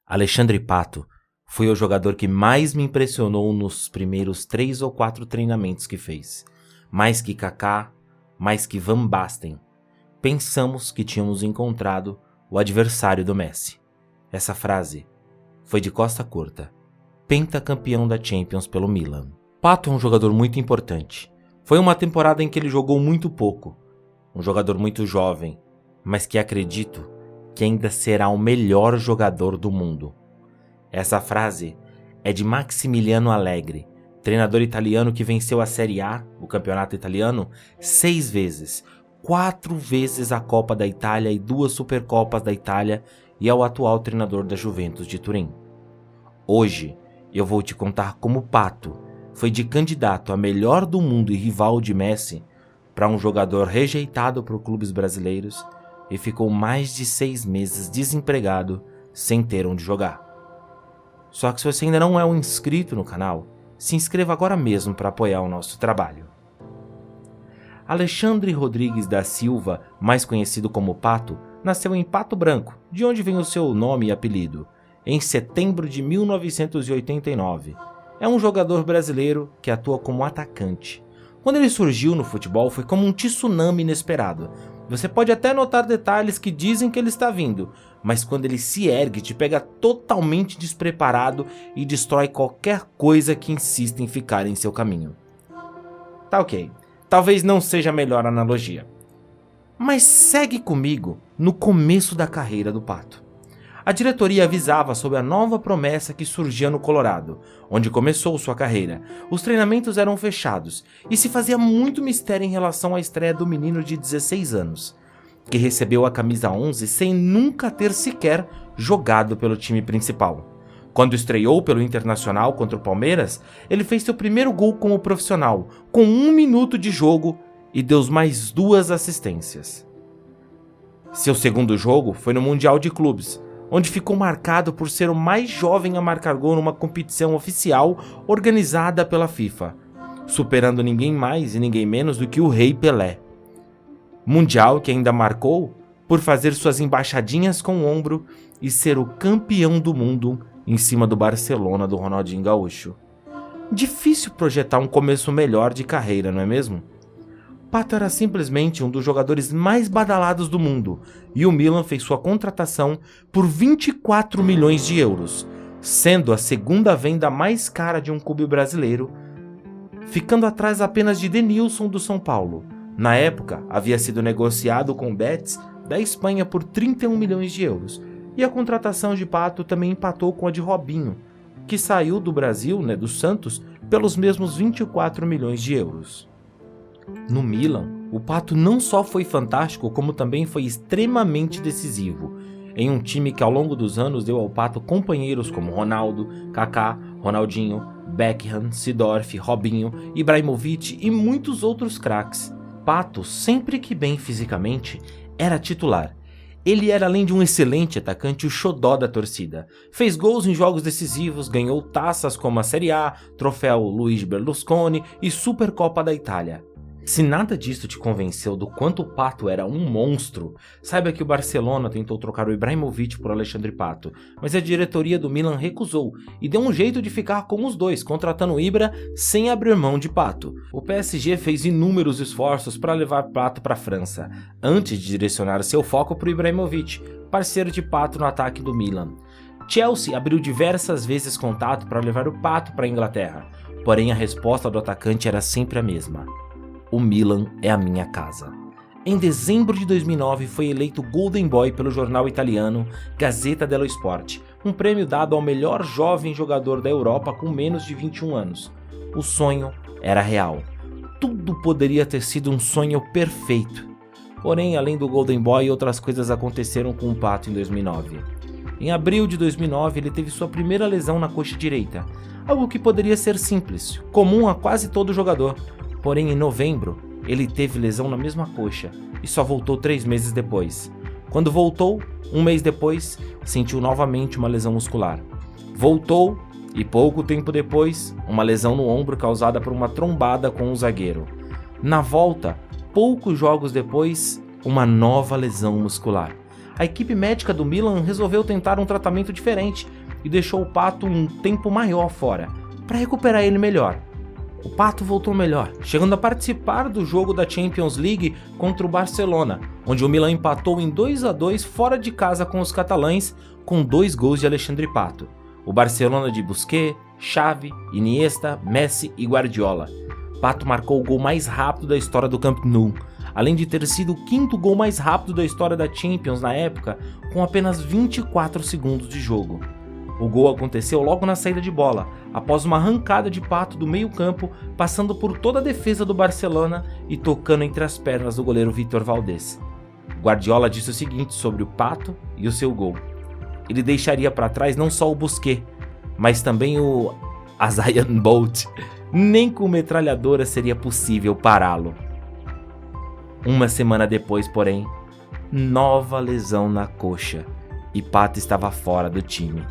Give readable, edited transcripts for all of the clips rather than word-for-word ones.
Alexandre Pato foi o jogador que mais me impressionou nos primeiros 3 ou 4 treinamentos que fez. Mais que Kaká, mais que Van Basten. Pensamos que tínhamos encontrado o adversário do Messi. Essa frase foi de Costa Curta, pentacampeão da Champions pelo Milan. Pato é um jogador muito importante. Foi uma temporada em que ele jogou muito pouco. Um jogador muito jovem, mas que acredito que ainda será o melhor jogador do mundo. Essa frase é de Maximiliano Allegri, treinador italiano que venceu a Série A, o campeonato italiano, 6 vezes, 4 vezes a Copa da Itália e 2 Supercopas da Itália, e é o atual treinador da Juventus de Turim. Hoje eu vou te contar como Pato foi de candidato a melhor do mundo e rival de Messi para um jogador rejeitado por clubes brasileiros e ficou mais de 6 meses desempregado sem ter onde jogar. Só que se você ainda não é um inscrito no canal, se inscreva agora mesmo para apoiar o nosso trabalho. Alexandre Rodrigues da Silva, mais conhecido como Pato, nasceu em Pato Branco, de onde vem o seu nome e apelido, em setembro de 1989. É um jogador brasileiro que atua como atacante. Quando ele surgiu no futebol foi como um tsunami inesperado. Você pode até notar detalhes que dizem que ele está vindo, mas quando ele se ergue te pega totalmente despreparado e destrói qualquer coisa que insista em ficar em seu caminho. Tá ok, talvez não seja a melhor analogia. Mas segue comigo no começo da carreira do Pato. A diretoria avisava sobre a nova promessa que surgia no Colorado, onde começou sua carreira. Os treinamentos eram fechados e se fazia muito mistério em relação à estreia do menino de 16 anos, que recebeu a camisa 11 sem nunca ter sequer jogado pelo time principal. Quando estreou pelo Internacional contra o Palmeiras, ele fez seu primeiro gol como profissional, com 1 minuto de jogo e deu mais 2 assistências. Seu segundo jogo foi no Mundial de Clubes, onde ficou marcado por ser o mais jovem a marcar gol numa competição oficial organizada pela FIFA, superando ninguém mais e ninguém menos do que o Rei Pelé. Mundial que ainda marcou por fazer suas embaixadinhas com o ombro e ser o campeão do mundo em cima do Barcelona do Ronaldinho Gaúcho. Difícil projetar um começo melhor de carreira, não é mesmo? Pato era simplesmente um dos jogadores mais badalados do mundo e o Milan fez sua contratação por 24 milhões de euros, sendo a segunda venda mais cara de um clube brasileiro, ficando atrás apenas de Denilson do São Paulo. Na época, havia sido negociado com o Betis da Espanha por 31 milhões de euros, e a contratação de Pato também empatou com a de Robinho, que saiu do Brasil, do Santos, pelos mesmos 24 milhões de euros. No Milan, o Pato não só foi fantástico, como também foi extremamente decisivo, em um time que ao longo dos anos deu ao Pato companheiros como Ronaldo, Kaká, Ronaldinho, Beckham, Seedorf, Robinho, Ibrahimovic e muitos outros craques. Pato, sempre que bem fisicamente, era titular. Ele era, além de um excelente atacante, o xodó da torcida. Fez gols em jogos decisivos, ganhou taças como a Série A, Troféu Luigi Berlusconi e Supercopa da Itália. Se nada disso te convenceu do quanto o Pato era um monstro, saiba que o Barcelona tentou trocar o Ibrahimovic por Alexandre Pato, mas a diretoria do Milan recusou e deu um jeito de ficar com os dois, contratando o Ibra sem abrir mão de Pato. O PSG fez inúmeros esforços para levar Pato para a França, antes de direcionar seu foco para o Ibrahimovic, parceiro de Pato no ataque do Milan. Chelsea abriu diversas vezes contato para levar o Pato para a Inglaterra, porém a resposta do atacante era sempre a mesma: o Milan é a minha casa. Em dezembro de 2009 foi eleito Golden Boy pelo jornal italiano Gazzetta dello Sport, um prêmio dado ao melhor jovem jogador da Europa com menos de 21 anos. O sonho era real. Tudo poderia ter sido um sonho perfeito. Porém, além do Golden Boy, outras coisas aconteceram com o Pato em 2009. Em abril de 2009, ele teve sua primeira lesão na coxa direita, algo que poderia ser simples, comum a quase todo jogador. Porém, em novembro, ele teve lesão na mesma coxa e só voltou 3 meses depois. Quando voltou, 1 mês depois, sentiu novamente uma lesão muscular. Voltou e pouco tempo depois, uma lesão no ombro causada por uma trombada com um zagueiro. Na volta, poucos jogos depois, uma nova lesão muscular. a equipe médica do Milan resolveu tentar um tratamento diferente e deixou o Pato um tempo maior fora, para recuperar ele melhor. O Pato voltou melhor, chegando a participar do jogo da Champions League contra o Barcelona, onde o Milan empatou em 2-2 fora de casa com os catalães, com 2 gols de Alexandre Pato. O Barcelona de Busquets, Xavi, Iniesta, Messi e Guardiola. Pato marcou o gol mais rápido da história do Camp Nou, além de ter sido o 5º gol mais rápido da história da Champions na época, com apenas 24 segundos de jogo. O gol aconteceu logo na saída de bola, após uma arrancada de Pato do meio-campo, passando por toda a defesa do Barcelona e tocando entre as pernas do goleiro Vítor Valdés. Guardiola disse o seguinte sobre o Pato e o seu gol: ele deixaria para trás não só o Busquets, mas também o Usain Bolt. Nem com metralhadora seria possível pará-lo. Uma semana depois, porém, nova lesão na coxa e Pato estava fora do time.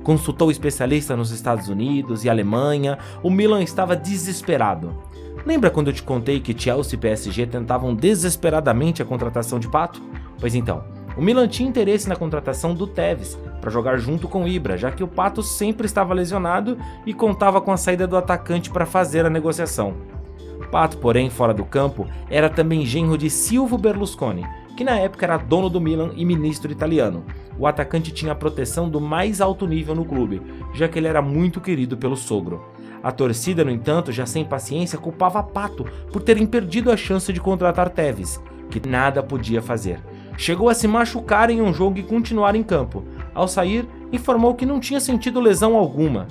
Consultou especialistas nos Estados Unidos e Alemanha, o Milan estava desesperado. Lembra quando eu te contei que Chelsea e PSG tentavam desesperadamente a contratação de Pato? Pois então, o Milan tinha interesse na contratação do Tevez para jogar junto com o Ibra, já que o Pato sempre estava lesionado e contava com a saída do atacante para fazer a negociação. Pato, porém, fora do campo, era também genro de Silvio Berlusconi, que na época era dono do Milan e ministro italiano. O atacante tinha a proteção do mais alto nível no clube, já que ele era muito querido pelo sogro. A torcida, no entanto, já sem paciência, culpava Pato por terem perdido a chance de contratar Tevez, que nada podia fazer. Chegou a se machucar em um jogo e continuar em campo. Ao sair, informou que não tinha sentido lesão alguma.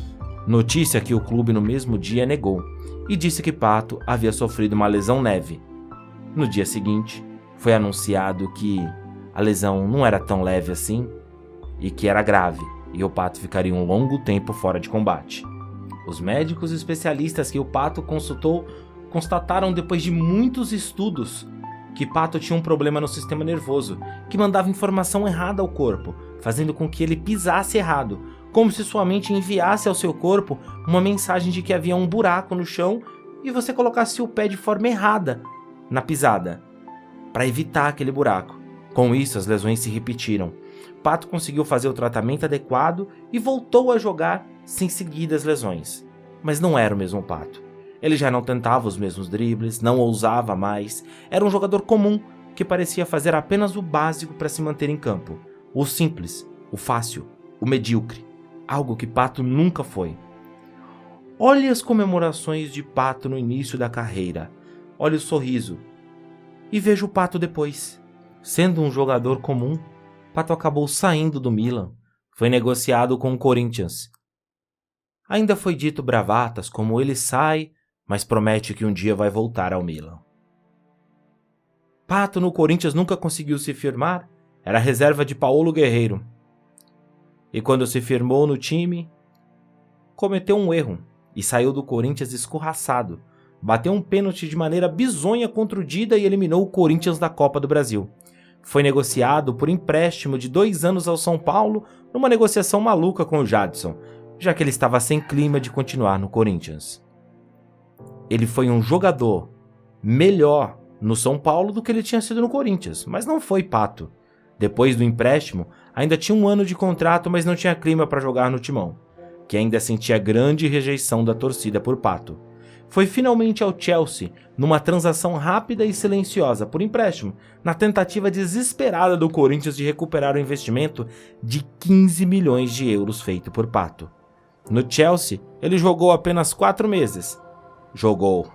Notícia que o clube no mesmo dia negou, e disse que Pato havia sofrido uma lesão leve. No dia seguinte, foi anunciado que a lesão não era tão leve assim e que era grave, e o Pato ficaria um longo tempo fora de combate. Os médicos especialistas que o Pato consultou constataram depois de muitos estudos que Pato tinha um problema no sistema nervoso, que mandava informação errada ao corpo, fazendo com que ele pisasse errado, como se sua mente enviasse ao seu corpo uma mensagem de que havia um buraco no chão e você colocasse o pé de forma errada na pisada, para evitar aquele buraco. Com isso, as lesões se repetiram. Pato conseguiu fazer o tratamento adequado e voltou a jogar sem seguir as lesões. Mas não era o mesmo Pato. Ele já não tentava os mesmos dribles, não ousava mais. Era um jogador comum que parecia fazer apenas o básico para se manter em campo. O simples, o fácil, o medíocre. Algo que Pato nunca foi. Olhe as comemorações de Pato no início da carreira. Olhe o sorriso. E veja o Pato depois. Sendo um jogador comum, Pato acabou saindo do Milan. Foi negociado com o Corinthians. Ainda foi dito bravatas como ele sai, mas promete que um dia vai voltar ao Milan. Pato no Corinthians nunca conseguiu se firmar, era reserva de Paulo Guerreiro. E quando se firmou no time, cometeu um erro e saiu do Corinthians escorraçado. Bateu um pênalti de maneira bizonha contra o Dida e eliminou o Corinthians da Copa do Brasil. Foi negociado por empréstimo de 2 anos ao São Paulo, numa negociação maluca com o Jadson, já que ele estava sem clima de continuar no Corinthians. Ele foi um jogador melhor no São Paulo do que ele tinha sido no Corinthians, mas não foi Pato. Depois do empréstimo, ainda tinha 1 ano de contrato, mas não tinha clima para jogar no Timão, que ainda sentia grande rejeição da torcida por Pato. Foi finalmente ao Chelsea, numa transação rápida e silenciosa por empréstimo, na tentativa desesperada do Corinthians de recuperar o investimento de 15 milhões de euros feito por Pato. No Chelsea, ele jogou apenas 4 meses. Jogou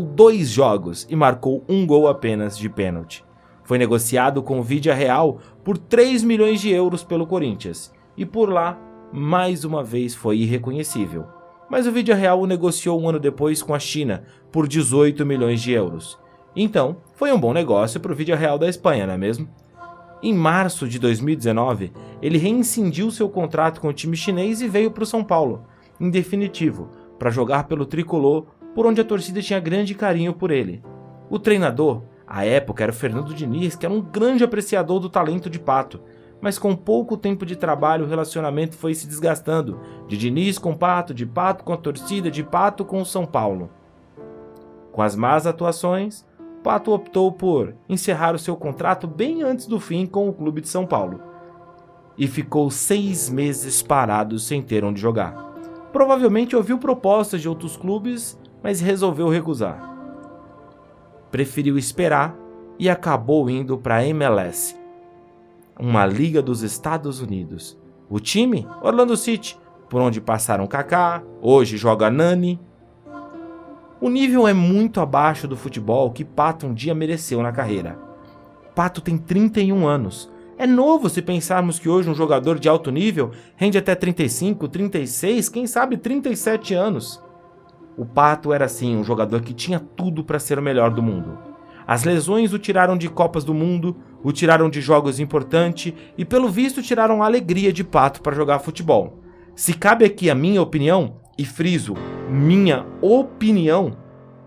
2 jogos e marcou 1 gol apenas de pênalti. Foi negociado com o Villarreal por 3 milhões de euros pelo Corinthians, e por lá, mais uma vez foi irreconhecível. Mas o Villarreal o negociou 1 ano depois com a China por 18 milhões de euros. Então, foi um bom negócio para o Villarreal da Espanha, não é mesmo? Em março de 2019, ele reincindiu seu contrato com o time chinês e veio para o São Paulo, em definitivo, para jogar pelo tricolor, por onde a torcida tinha grande carinho por ele. O treinador, à época, era o Fernando Diniz, que era um grande apreciador do talento de Pato, mas com pouco tempo de trabalho o relacionamento foi se desgastando, de Diniz com Pato, de Pato com a torcida, de Pato com o São Paulo. Com as más atuações, Pato optou por encerrar o seu contrato bem antes do fim com o clube de São Paulo e ficou 6 meses parado sem ter onde jogar. Provavelmente ouviu propostas de outros clubes, mas resolveu recusar. Preferiu esperar e acabou indo para a MLS, uma liga dos Estados Unidos. O time? Orlando City, por onde passaram Kaká, hoje joga Nani. O nível é muito abaixo do futebol que Pato um dia mereceu na carreira. Pato tem 31 anos. É novo se pensarmos que hoje um jogador de alto nível rende até 35, 36, quem sabe 37 anos. O Pato era sim um jogador que tinha tudo para ser o melhor do mundo. As lesões o tiraram de Copas do Mundo, o tiraram de jogos importantes e pelo visto tiraram a alegria de Pato para jogar futebol. Se cabe aqui a minha opinião, e friso, minha opinião,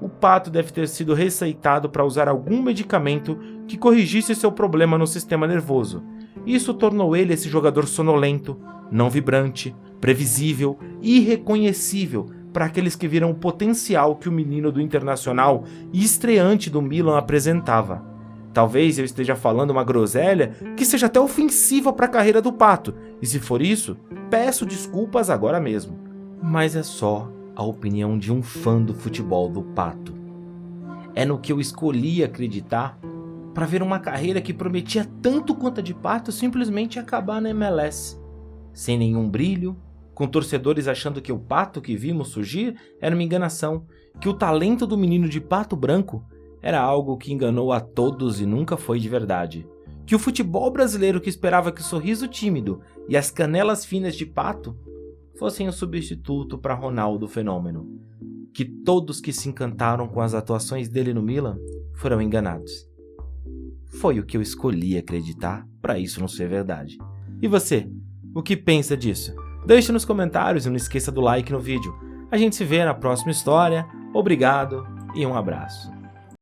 o Pato deve ter sido receitado para usar algum medicamento que corrigisse seu problema no sistema nervoso. Isso tornou ele esse jogador sonolento, não vibrante, previsível e irreconhecível para aqueles que viram o potencial que o menino do Internacional e estreante do Milan apresentava. Talvez eu esteja falando uma groselha que seja até ofensiva para a carreira do Pato, e se for isso, peço desculpas agora mesmo. Mas é só a opinião de um fã do futebol do Pato. É no que eu escolhi acreditar para ver uma carreira que prometia tanto quanto a de Pato simplesmente acabar na MLS. Sem nenhum brilho, com torcedores achando que o Pato que vimos surgir era uma enganação, que o talento do menino de Pato Branco era algo que enganou a todos e nunca foi de verdade. Que o futebol brasileiro que esperava que o sorriso tímido e as canelas finas de Pato fossem o substituto para Ronaldo Fenômeno. Que todos que se encantaram com as atuações dele no Milan foram enganados. Foi o que eu escolhi acreditar para isso não ser verdade. E você, o que pensa disso? Deixe nos comentários e não esqueça do like no vídeo. A gente se vê na próxima história. Obrigado e um abraço.